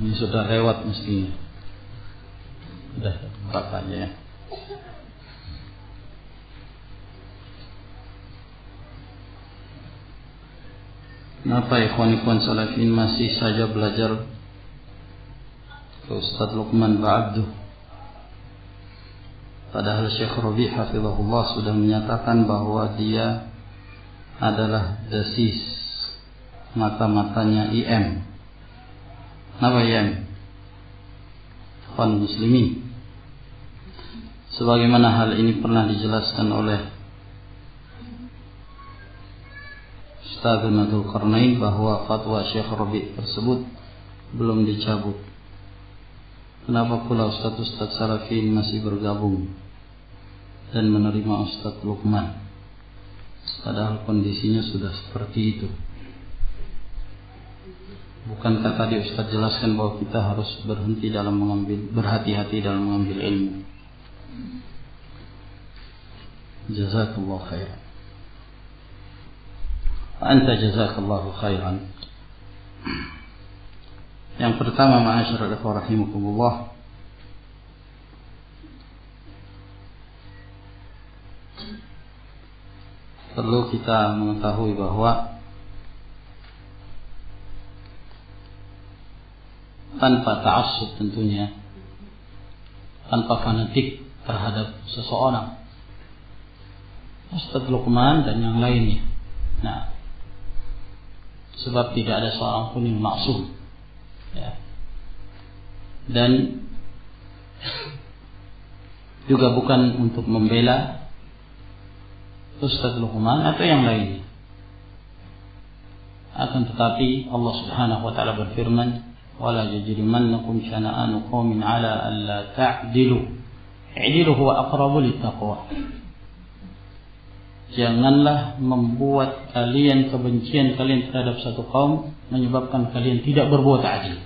Ini sudah lewat mestinya. Sudah tempat aja ya. Kenapa ikhwan-ikhwan salafin masih saja belajar ke Ustaz Luqman Ba'abduh? Padahal Syekh Rabi' hafizahullah sudah menyatakan bahwa dia adalah dasis mata-matanya IM. Kenapa IM? Ikhwan muslimin. Sebagaimana hal ini pernah dijelaskan oleh Ustaz Nadul Qarnain bahwa fatwa Syekh Rabi' tersebut belum dicabut. Kenapa pula Ustaz Salafin masih bergabung dan menerima Ustaz Luqman, padahal kondisinya sudah seperti itu? Bukankah tadi Ustaz jelaskan bahwa kita harus berhati-hati dalam mengambil ilmu? Jazakallahu khairan. Anta jazakallahu khairan. Yang pertama, ma'asyiral ikhwah rahimakumullah, perlu kita mengetahui bahwa tanpa ta'assub tentunya, tanpa fanatik terhadap seseorang, Ustaz Luqman dan yang lainnya. Nah, sebab tidak ada seorang pun yang maksum, ya. Dan juga bukan untuk membela Ustaz Luqman atau yang lainnya. Akan tetapi Allah Subhanahu wa taala berfirman, "Wala yajrimannakum syana'anu qaumin 'ala alla ta'dilu. I'dilu huwa aqrabu littaqwa." Janganlah membuat kalian kebencian kalian terhadap satu kaum menyebabkan kalian tidak berbuat adil.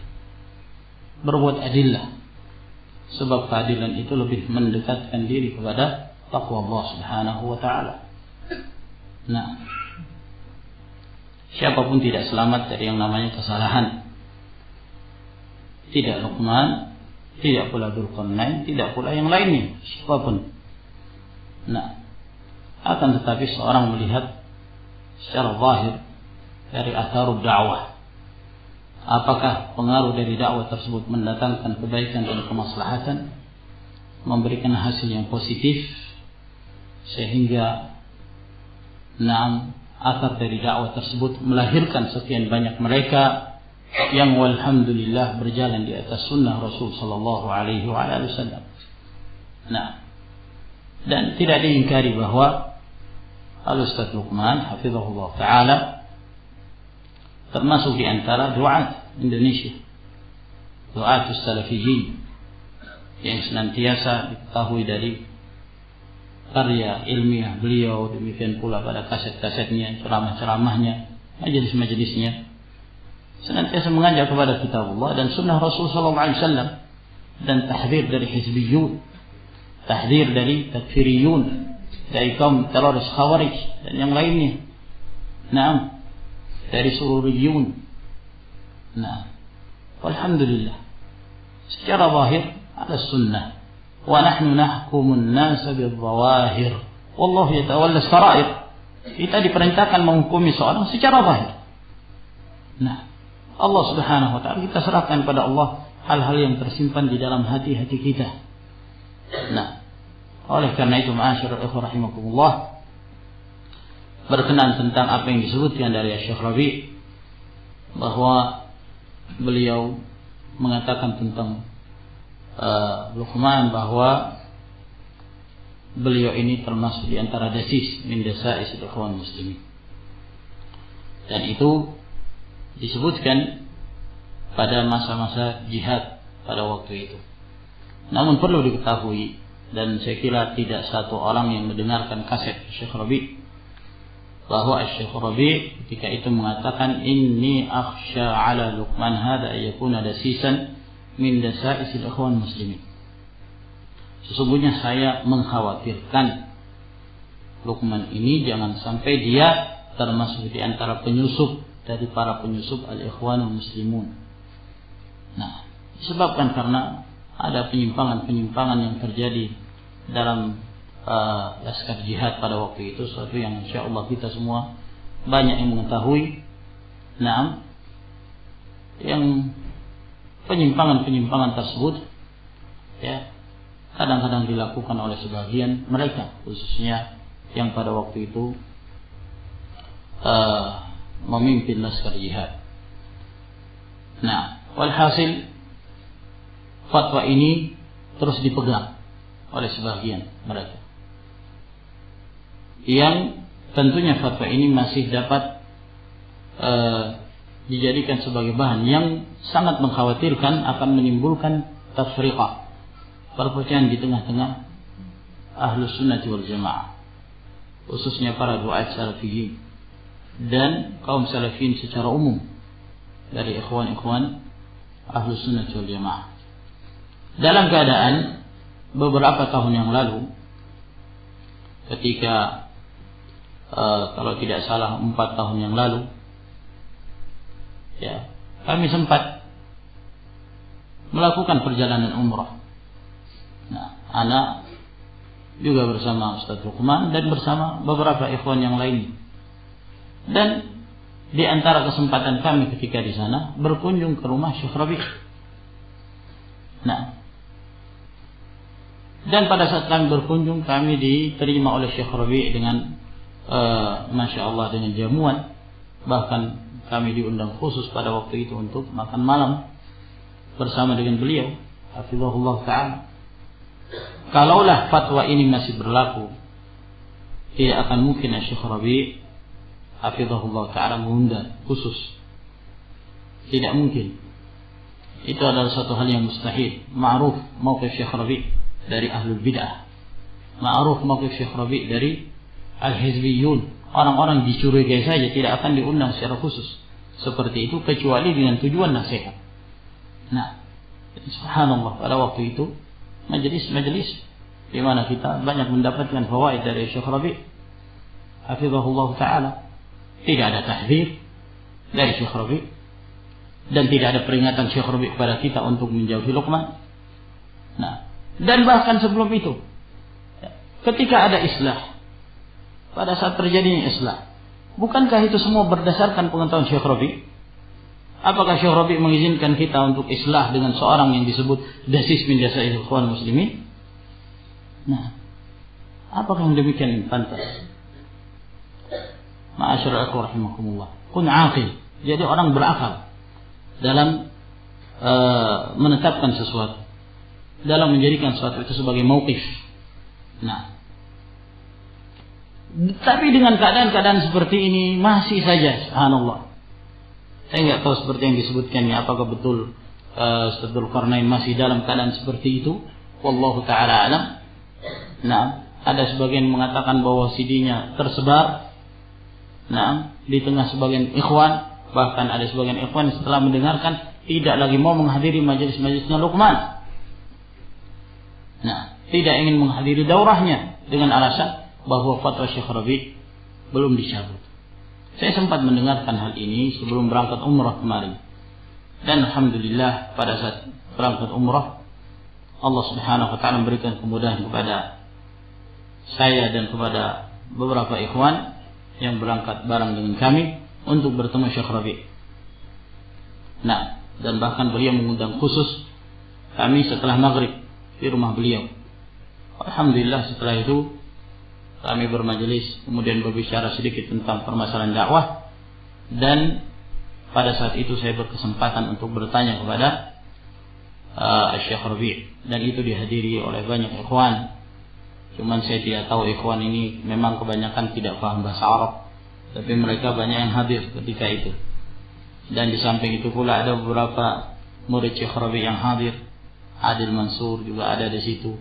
Berbuat adillah, sebab keadilan itu lebih mendekatkan diri kepada taqwa Allah Subhanahu wa taala. Nah, siapapun tidak selamat dari yang namanya kesalahan. Tidak Luqman, tidak pula Dzulqarnain, tidak pula yang lainnya, siapapun. Nah, akan tetapi seorang melihat secara zahir dari atharud dakwah, apakah pengaruh dari dakwah tersebut mendatangkan kebaikan dan kemaslahatan, memberikan hasil yang positif, sehingga athar dari dakwah tersebut melahirkan sekian banyak mereka yang walhamdulillah berjalan di atas sunnah Rasul sallallahu alaihi wasallam. Nah, dan tidak diingkari bahwa Al-Ustaz Luqman hafizahullah ta'ala termasuk di antara du'at Indonesia, du'at salafiyin, yang senantiasa diketahui dari karya ilmiah beliau, demikian pula pada kaset-kasetnya, ceramah-ceramahnya, majelis-majelisnya, senantiasa mengajak kepada kitabullah dan sunnah Rasul sallallahu alaihi wasallam, dan tahdzir dari hizbiyun, tahdzir dari takfiriyun, dari kaum teroris khawarij dan yang lainnya. Naam, dari sururiyun. Nah, alhamdulillah secara zahir ala sunnah, wa nahnu nahkumun nasa bil-zawahir wallahu yatawalla as-sarair. Kita diperintahkan menghukumi seorang secara zahir. Nah, Allah Subhanahu wa taala kita serahkan pada Allah hal-hal yang tersimpan di dalam hati-hati kita. Nah, oleh karena itu ma'asyiral ikhwah rahimakumullah, berkenaan tentang apa yang disebutkan dari Syekh Rabi' bahwa beliau mengatakan tentang Luqman bahwa beliau ini termasuk di antara dasis min dasais ikhwan muslimin, dan itu disebutkan pada masa-masa jihad pada waktu itu. Namun perlu diketahui, dan saya kira tidak satu orang yang mendengarkan kaset Syekh Rabi' bahwa Syekh Rabi' ketika itu mengatakan, inni akhsha ala Luqman hadha ayakuna dasisan min dasaisil ikhwan muslimin. Sesungguhnya saya mengkhawatirkan Luqman ini jangan sampai dia termasuk di antara penyusup dari para penyusup al-ikhwanul muslimun. Nah, disebabkan karena ada penyimpangan-penyimpangan yang terjadi dalam laskar jihad pada waktu itu, suatu yang insyaallah kita semua banyak yang mengetahui. Nah, yang penyimpangan-penyimpangan tersebut ya kadang-kadang dilakukan oleh sebagian mereka, khususnya yang pada waktu itu memimpin laskar jihad. Nah, walhasil fatwa ini terus dipegang oleh sebagian mereka, yang tentunya fatwa ini masih dapat dijadikan sebagai bahan yang sangat mengkhawatirkan akan menimbulkan tafriqah, perpecahan di tengah-tengah ahlus sunnah wal jamaah, khususnya para duat salafiyin dan kaum salafiyin secara umum dari ikhwan-ikhwan ahlus sunnah wal jamaah. Dalam keadaan beberapa tahun yang lalu, ketika kalau tidak salah 4 tahun yang lalu, ya, kami sempat melakukan perjalanan umrah. Nah, anak juga bersama Ustaz Luqman dan bersama beberapa ikhwan yang lain. Dan di antara kesempatan kami ketika di sana berkunjung ke rumah Syekh Rabi'. Nah, dan pada saat kami berkunjung, kami diterima oleh Syekh Rabi' dengan Masya Allah dengan jamuan. Bahkan kami diundang khusus pada waktu itu untuk makan malam bersama dengan beliau, hafizahullah ta'ala. Kalaulah fatwa ini masih berlaku, tidak akan mungkin Syekh Rabi' hafizahullah ta'ala mengundang khusus. Tidak mungkin. Itu adalah satu hal yang mustahil. Ma'ruf mauqif Syekh Rabi' dari ahlul bid'ah, ma'ruf mauqif Syekh Rabi' dari al-hizbiyun. Orang-orang dicurigai saja, tidak akan diundang secara khusus seperti itu kecuali dengan tujuan nasihat. Nah, subhanallah, pada waktu itu majelis di mana kita banyak mendapatkan fawaid dari Syekh Rabi' hafizahullah ta'ala. Tidak ada tahdzir dari Syekh Rabi' dan tidak ada peringatan Syekh Rabi' kepada kita untuk menjauhi Luqman. Nah, dan bahkan sebelum itu, ketika ada islah, pada saat terjadinya islah, bukankah itu semua berdasarkan pengetahuan Syekh Rabi'? Apakah Syekh Rabi' mengizinkan kita untuk islah dengan seorang yang disebut dasis min dasail ikhwan muslimin? Nah, apakah yang demikian pantas? Ma'asyiral ikhwan rahimakumullah, kun aqil. Jadi orang berakal dalam menetapkan sesuatu, dalam menjadikan sesuatu itu sebagai mauqif. Nah, tapi dengan keadaan-keadaan seperti ini masih saja, subhanallah. Saya nggak tahu seperti yang disebutkan ya, apakah betul Ustadzul Qarnain masih dalam keadaan seperti itu? Wallahu ta'ala alam. Nah, ada sebagian mengatakan bahwa CD-nya tersebar. Nah, di tengah sebagian ikhwan, bahkan ada sebagian ikhwan setelah mendengarkan tidak lagi mau menghadiri majelis-majelisnya Luqman. Nah, tidak ingin menghadiri daurahnya dengan alasan bahwa fatwa Syekh Rabi' belum dicabut. Saya sempat mendengarkan hal ini sebelum berangkat umrah kemarin. Dan alhamdulillah pada saat berangkat umrah, Allah Subhanahu wa ta'ala memberikan kemudahan kepada saya dan kepada beberapa ikhwan yang berangkat bareng dengan kami untuk bertemu Syekh Rabi'. Nah, dan bahkan beliau mengundang khusus kami setelah maghrib di rumah beliau. Alhamdulillah setelah itu kami bermajelis, kemudian berbicara sedikit tentang permasalahan dakwah, dan pada saat itu saya berkesempatan untuk bertanya kepada Syekh Rabi', dan itu dihadiri oleh banyak ikhwan. Cuman saya tidak tahu ikhwan ini memang kebanyakan tidak paham bahasa Arab, tapi mereka banyak yang hadir ketika itu. Dan di samping itu pula ada beberapa murid Syekh Rabi' yang hadir. Adil Mansur juga ada di situ,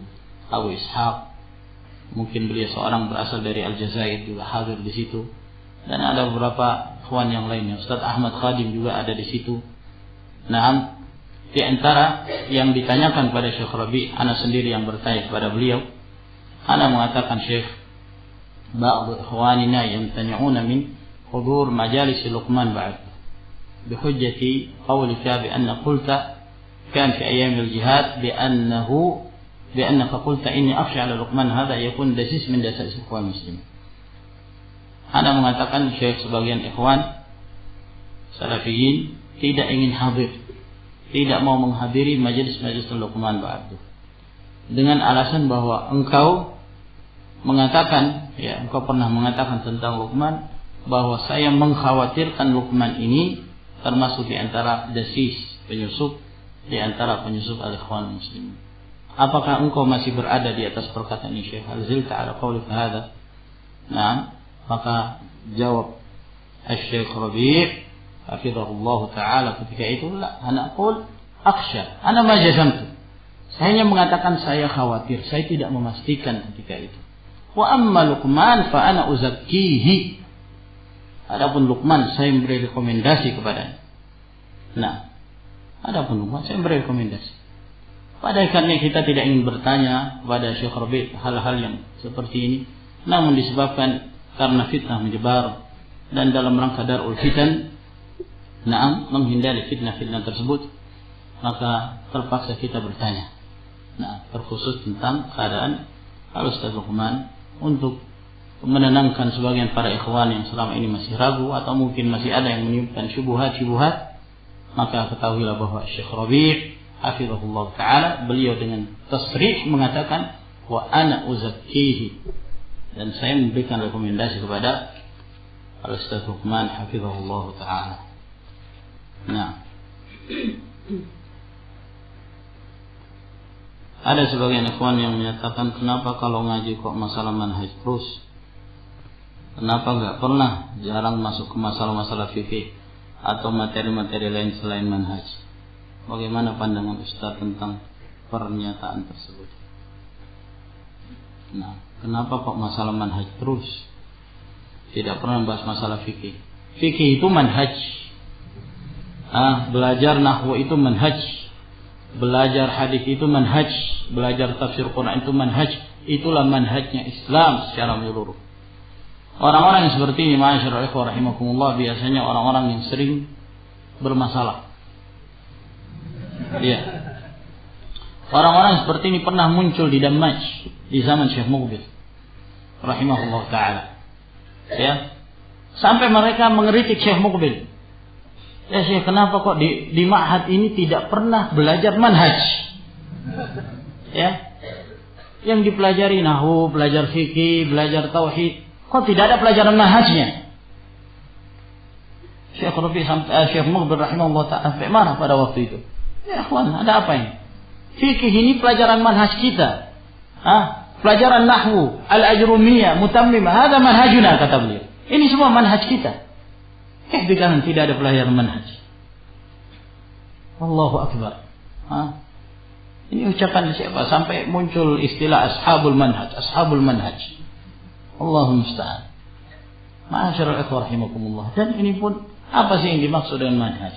Abu Ishaq, mungkin beliau seorang berasal dari Aljazair juga hadir di situ, dan ada beberapa ikhwan yang lainnya. Ustaz Ahmad Khadim juga ada di situ. Nah, di antara yang ditanyakan pada Syekh Rabi', ana sendiri yang bertanya kepada beliau. Ana mengatakan, Syekh, ba'd ikhwanina yamtani'una min hudur majalis Luqman ba'd bihujjati qawlika bi anna qulta كان في أيام الجهاد بأنك قلت إني أخشى على لقمان هذا يكون دسيس من دسائس ikhwan muslim. Ana mengatakan Syekh sebagian ikhwan salafiyin tidak ingin hadir, tidak mau menghadiri majelis-majelis Luqman ba'du, dengan alasan bahwa engkau mengatakan, ya engkau pernah mengatakan tentang Luqman bahwa saya mengkhawatirkan Luqman ini termasuk di antara desis penyusup di antara penyusup al-ikhwan muslimin. Apakah engkau masih berada di atas perkataan ini Syekh? Hal zilta ala qaulika hadha? Nah, maka jawab Syekh Rabi' hafizahullah taala ketika itu, la ana aqul akhsha, ana ma jazamtu. Saya hanya mengatakan saya khawatir, saya tidak memastikan ketika itu. Wa amma Luqman fa ana uzakkihi. Adapun Luqman saya memberi rekomendasi kepadanya. Nah, adapun Luqman saya memberi rekomendasi. Pada akhirnya kita tidak ingin bertanya kepada Syekh Rabi' hal-hal yang seperti ini, namun disebabkan karena fitnah menyebar dan dalam rangka darul fitan, menghindari fitnah-fitnah tersebut, maka terpaksa kita bertanya. Nah, terkhusus tentang keadaan Al-Ustaz Luqman untuk menenangkan sebagian para ikhwan yang selama ini masih ragu atau mungkin masih ada yang menyimpan syubhat, maka ketahuilah bahwa Syekh Rabi' hafizahullah ta'ala, beliau dengan tasrih mengatakan wa ana uzakkihi, dan saya memberikan rekomendasi kepada Al-Ustaz Luqman hafizahullah ta'ala. Nah, ada sebagian ikhwan yang menyatakan, kenapa kalau ngaji kok masalah manhaj terus? Kenapa enggak pernah jarang masuk ke masalah-masalah fikih atau materi-materi lain selain manhaj? Bagaimana pandangan Ustaz tentang pernyataan tersebut? Nah, kenapa kok masalah manhaj terus? Tidak pernah membahas masalah fikih. Fikih itu manhaj. Belajar nahwu itu manhaj. Belajar hadis itu manhaj. Belajar tafsir Quran itu manhaj. Itulah manhajnya Islam secara menyeluruh. Orang-orang yang seperti ini, ma'asyiral ikhwah rahimakumullah, biasanya orang-orang yang sering bermasalah. Ya. Orang-orang seperti ini pernah muncul di Damaj di zaman Syekh Muqbil rahimahullah taala. Ya. Sampai mereka mengeritik Syekh Muqbil. Ya Syekh, kenapa kok di ma'had ini tidak pernah belajar manhaj? Ya. Yang dipelajari nahwu, belajar fikih, belajar tauhid, kok tidak ada pelajaran manhajnya? Syekh Muqbil rahimahullah taala sampai marah pada waktu itu. Ya akhwan, ada apa ini? Fikih ini pelajaran manhaj kita. Pelajaran nahwu, al-ajrumiyah, mutammimah, hada manhajuna, kata beliau. Ini semua manhaj kita. Dikatakan tidak ada pelajaran manhaj. Allahu akbar. Ini ucapan siapa? Sampai muncul istilah ashabul manhaj. Allahumma musta'an. Ma'asyiral ikhwah rahimakumullah. Dan ini pun apa sih yang dimaksud dengan manhaj?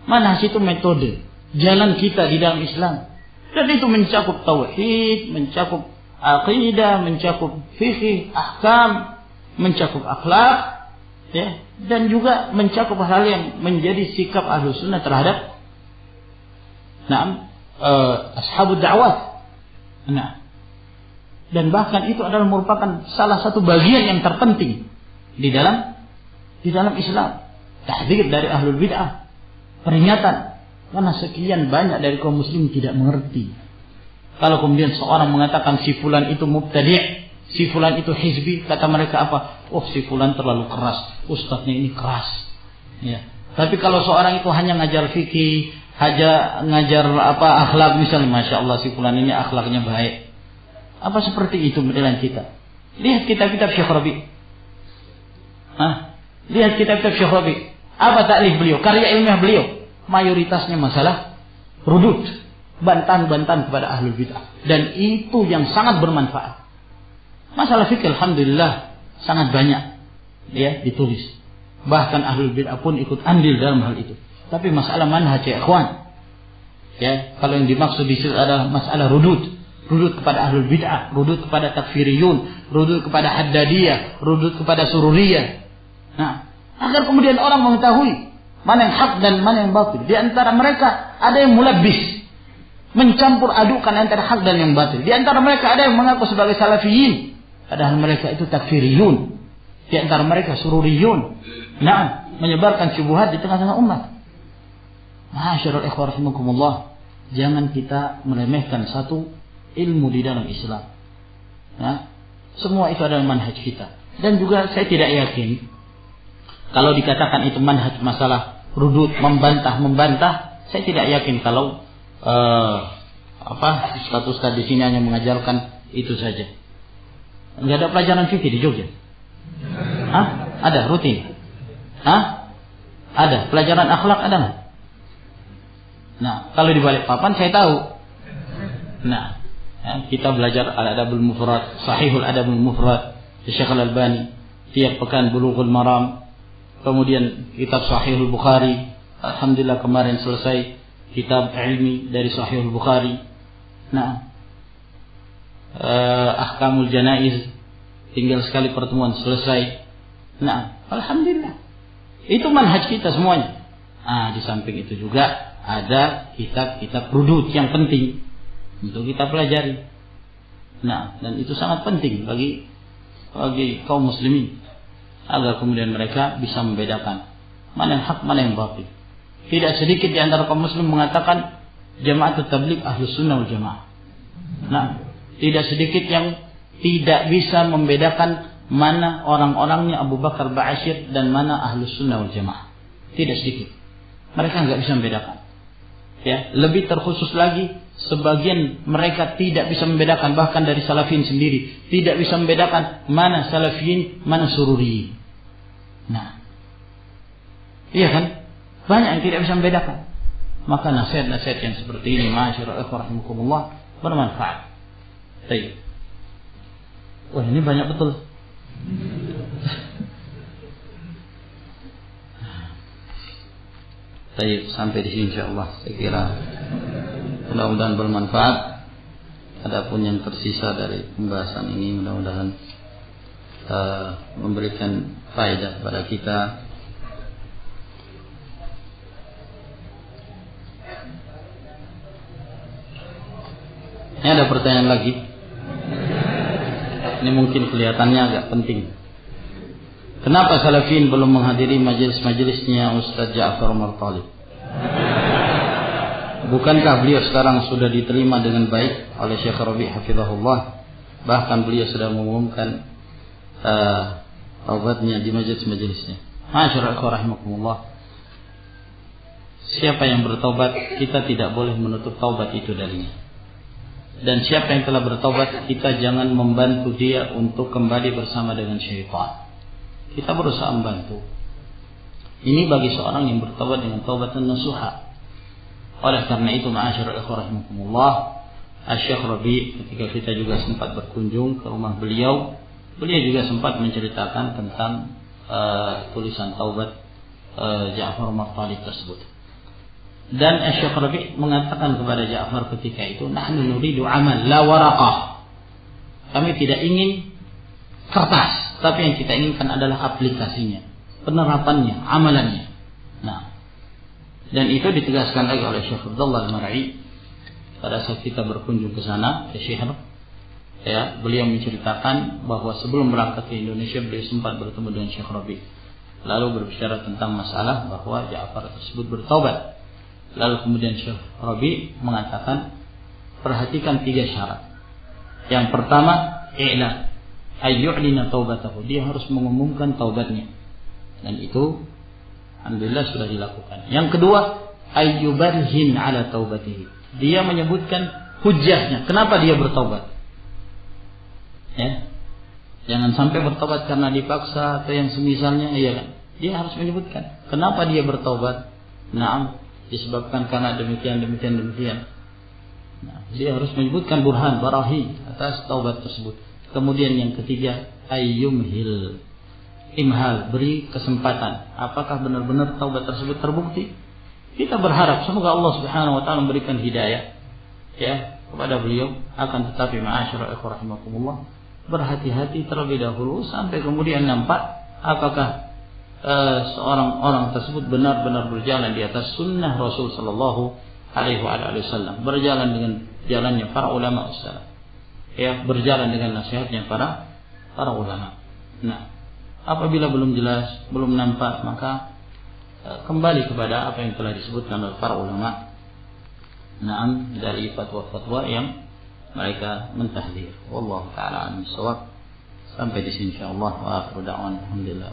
Manhaj itu metode, jalan kita di dalam Islam. Dan itu mencakup tauhid, mencakup aqidah, mencakup fikih, ahkam, mencakup akhlak, ya, dan juga mencakup hal yang menjadi sikap Ahlus Sunnah terhadap ashabud da'wat. Dan bahkan itu adalah merupakan salah satu bagian yang terpenting di dalam Islam. Tahdzir dari ahlul bid'ah. Peringatan, karena sekian banyak dari kaum muslim tidak mengerti. Kalau kemudian seorang mengatakan si fulan itu mubtadi', si fulan itu hizbi, kata mereka apa? Oh, si fulan terlalu keras, ustadznya ini keras. Ya. Tapi kalau seorang itu hanya ngajar fikih, hanya ngajar akhlak misalnya, masya Allah si fulan ini akhlaknya baik. Apa seperti itu modelan kita? Lihat kitab-kitab Syekh Rabi'. Lihat kitab-kitab Syekh Rabi'. Apa taklif beliau? Karya ilmiah beliau. Mayoritasnya masalah rudud, bantahan-bantahan kepada ahlul bid'ah. Dan itu yang sangat bermanfaat. Masalah fikih alhamdulillah sangat banyak ya ditulis. Bahkan ahlul bid'ah pun ikut andil dalam hal itu. Tapi masalah manhaj ya ikhwan. Ya, kalau yang dimaksud di situ adalah masalah rudud. Rudud kepada ahlul bid'ah, rudud kepada takfiriyun, rudud kepada haddadiyah, rudud kepada sururiyah. Nah, agar kemudian orang mengetahui mana yang hak dan mana yang batil. Di antara mereka ada yang mulabbis, mencampur adukan antara hak dan yang batil. Di antara mereka ada yang mengaku sebagai salafiyin, padahal mereka itu takfiriyun. Di antara mereka sururiyun. Nah, menyebarkan syubhat di tengah-tengah umat. Ma'asyiral ikhwah rahimakumullah, jangan kita meremehkan satu ilmu di dalam Islam. Nah, semua itu adalah manhaj kita. Dan juga saya tidak yakin kalau dikatakan itu manhaj masalah rudud, membantah, saya tidak yakin kalau ustaz di sini hanya mengajarkan itu saja. Enggak ada pelajaran fikih di Jogja? Ada rutin? Ada pelajaran akhlak, ada nggak? Nah, kalau di balik papan saya tahu. Nah, kita belajar Al-Adabul Mufrad, Sahihul Adabul Mufrad, Syekh Al-Albani, tiap pekan Bulughul Maram, kemudian kitab Sahihul Bukhari. Alhamdulillah kemarin selesai kitab ilmi dari Sahihul Bukhari. Nah, Ahkamul Janaiz, tinggal sekali pertemuan selesai. Nah, alhamdulillah. Itu manhaj kita semuanya. Di samping itu juga ada kitab-kitab rudud yang penting untuk kita pelajari. Nah, dan itu sangat penting bagi kaum muslimin agar kemudian mereka bisa membedakan mana yang hak, mana yang batil. Tidak sedikit di antara kaum muslim mengatakan Jama'atut Tabligh Ahlus Sunnah wal Jamaah. Nah, tidak sedikit yang tidak bisa membedakan mana orang-orangnya Abu Bakar Ba'asyir dan mana Ahlus Sunnah wal Jamaah. Tidak sedikit. Mereka nggak bisa membedakan. Ya, lebih terkhusus lagi, sebagian mereka tidak bisa membedakan, bahkan dari salafiyin sendiri tidak bisa membedakan mana salafiyin, mana sururiyin. Nah, iya kan? Banyak yang tidak bisa membedakan. Maka nasihat-nasihat yang seperti ini, ma'asyiral ikhwah rahimakumullah, bermanfaat. Baik. Wah, ini banyak betul. Baik, sampai di sini insyaallah. Saya kira mudah-mudahan bermanfaat. Adapun yang tersisa dari pembahasan ini mudah-mudahan memberikan faedah kepada kita. Ini ada pertanyaan lagi. Ini mungkin kelihatannya agak penting. Kenapa Salafiyin belum menghadiri majelis-majelisnya Ustaz Ja'far Umar Thalib? Bukankah beliau sekarang sudah diterima dengan baik oleh Syekh Rabi' hafizahullah? Bahkan beliau sudah mengumumkan taubatnya di majelis-majelisnya. Masyaallah rahimakumullah. Siapa yang bertaubat, kita tidak boleh menutup taubat itu darinya. Dan siapa yang telah bertaubat, kita jangan membantu dia untuk kembali bersama dengan syaitan. Kita berusaha membantu. Ini bagi seorang yang bertaubat dengan taubatan nasuha. Oleh karena itu, ma'asyiral ikhwah rahimakumullah, Asy-Syaikh Rabi' ketika kita juga sempat berkunjung ke rumah beliau juga sempat menceritakan tentang tulisan taubat Ja'far Umar Thalib tersebut. Dan Asy-Syaikh Rabi' mengatakan kepada Ja'far ketika itu, nahnu nuridu amal la waraqah. Kami tidak ingin kertas, tapi yang kita inginkan adalah aplikasinya, penerapannya, amalannya. Nah, dan itu ditegaskan lagi oleh Syekh Abdullah Al-Mar'i pada saat kita berkunjung ke sana, ke Syekh. Ya, beliau menceritakan bahwa sebelum berangkat ke Indonesia beliau sempat bertemu dengan Syekh Rabi', lalu berbicara tentang masalah bahwa Ja'far tersebut bertaubat. Lalu kemudian Syekh Rabi' mengatakan, perhatikan 3 syarat. Yang pertama, i'lam ayyu'lina taubatahu, dia harus mengumumkan taubatnya, dan itu alhamdulillah sudah dilakukan. Yang kedua, ayyubarhin ala taubatihi, dia menyebutkan hujjahnya kenapa dia bertaubat. Ya, jangan sampai bertaubat karena dipaksa atau yang semisalnya, iya kan? Dia harus menyebutkan kenapa dia bertaubat. Naam, disebabkan karena demikian. Nah, dia harus menyebutkan burhan, barahi atas taubat tersebut. Kemudian yang ketiga, ayyumhil, imhal, beri kesempatan. Apakah benar-benar taubat tersebut terbukti? Kita berharap semoga Allah Subhanahu wa taala memberikan hidayah ya kepada beliau. Akan tetapi ma'asyiral ikhwah rahimakumullah, berhati-hati terlebih dahulu sampai kemudian nampak apakah seorang orang tersebut benar-benar berjalan di atas sunnah Rasul sallallahu alaihi wasallam, berjalan dengan jalannya para ulama salaf, ya, berjalan dengan nasihatnya para ulama. Nah, apabila belum jelas, belum nampak, maka kembali kepada apa yang telah disebutkan oleh para ulama. Naam, dari fatwa-fatwa yang mereka mentahdir. Wallahu taala alim bissawab. Sampai di sini insyaallah. Wa akhiru da'wan alhamdulillah.